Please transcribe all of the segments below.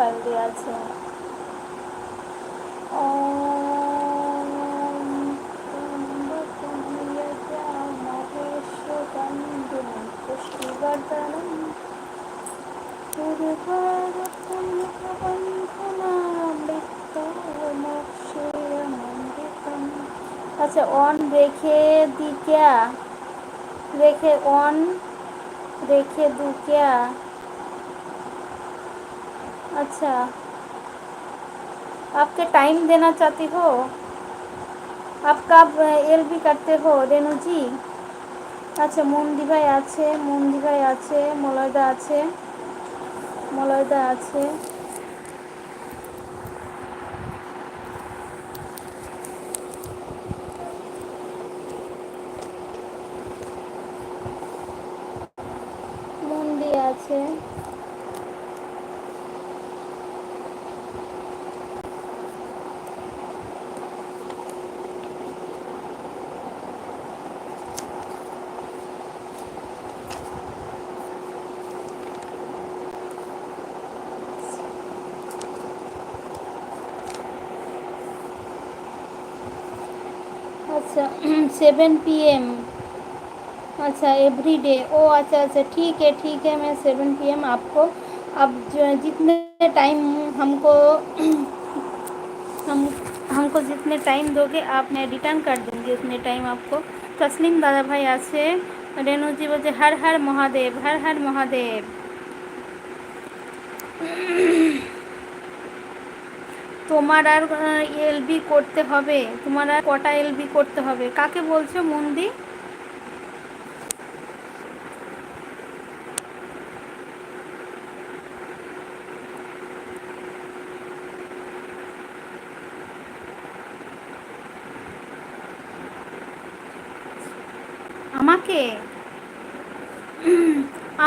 Pile দিয়ে আছে। अच्छा ऑन रेखे दी क्या, रेखे ऑन रेखे दूँ क्या? अच्छा आपके टाइम देना चाहती हो? आप कब एल भी करते हो रेनू जी? अच्छा মন্দি ভাই আছে, মন্দি ভাই আছে, মলয়দা আছে, মলয়দা আছে। মন্দি আছে। अच्छा 7 PM। अच्छा एवरी डे। ओ अच्छा अच्छा ठीक है, मैं 7 PM आपको अब जितने टाइम हमको हम हमको जितने टाइम दोगे आप मैं रिटर्न कर दूँगी उतने टाइम आपको। तस्लिम दादा भाई आछे, रेणु जी बोलছে हर हर महादेव, हर हर महादेव। তোমার আর এলবি করতে হবে, তোমার আর কটা এলবি করতে হবে? কাকে বলছো মন্দি? আমাকে?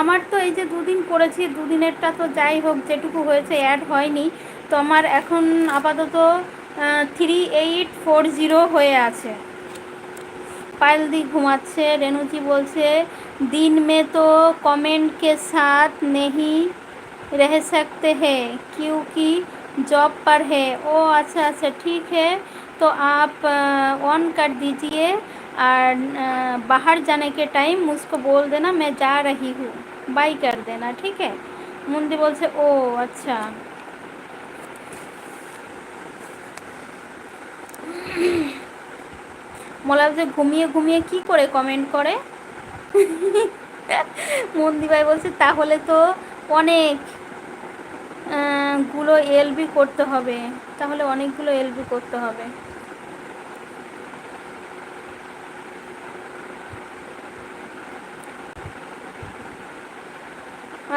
আমার তো এই যে দুদিন করেছি, দুদিনেরটা তো যাই হোক যেটুকু হয়েছে অ্যাড হয়নি। তো আমার এখন আপাতত 3840 হয়ে আছে। पायल दी घुमाচ্ছে, रेणुजी बोलছে दिन में तो कमेंट के साथ नहीं रह सकते हैं क्योंकि जॉब पर है। ओ अच्छा अच्छा ठीक है, तो आप ऑन कर दीजिए और बाहर जाने के टाइम मुझको बोल देना मैं जा रही हूँ, बाय कर देना ठीक है। मुंदी बोलছে ও আচ্ছা। মোলা যে ঘুমিয়ে ঘুমিয়ে কি করে কমেন্ট করে। মন্দি ভাই বলছে তাহলে তো অনেক গুলো এলবি করতে হবে, তাহলে অনেকগুলো এলবি করতে হবে।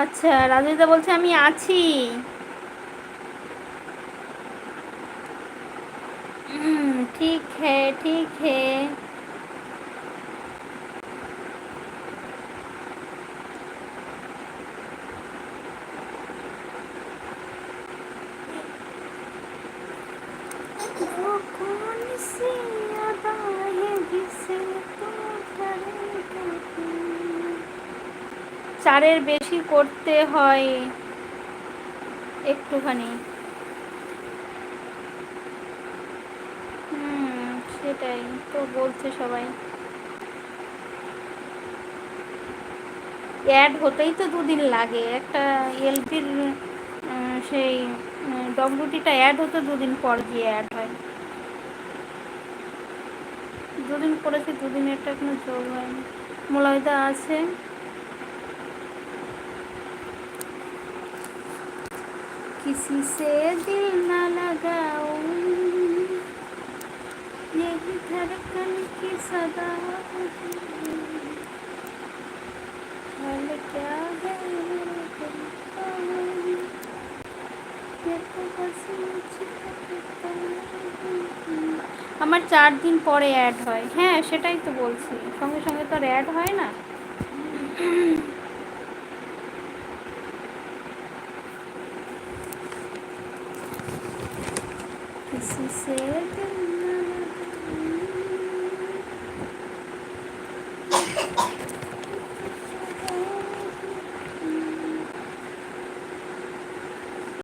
আচ্ছা রাজুদা বলছে আমি আছি। ঠিক হ্যাঁ ঠিক হ্যাঁ। वो कौन सी अदा है जिसे तू करेगा प्यार? চারের বেশি করতে হয় একটুখানি। সেটাই তো বলছে সবাই। অ্যাড হতেই তো দুদিন লাগে, একটা এলপির সেই ডব্লিউটিটা অ্যাড হতে দুদিন পর গিয়ে অ্যাড হয়। দুদিন করেছি, দুদিনেরটা এখনো যোগ হয়নি। মলয়দা আছে। किसी से दिल ना लगाओ यही धड़कन की सदा हाल क्या है ये तो बस मुझको पता है। আমার 4 দিন পরে অ্যাড হয়। হ্যাঁ সেটাই তো বলছি, সঙ্গে সঙ্গে তো আর অ্যাড হয় না। किसी से दिल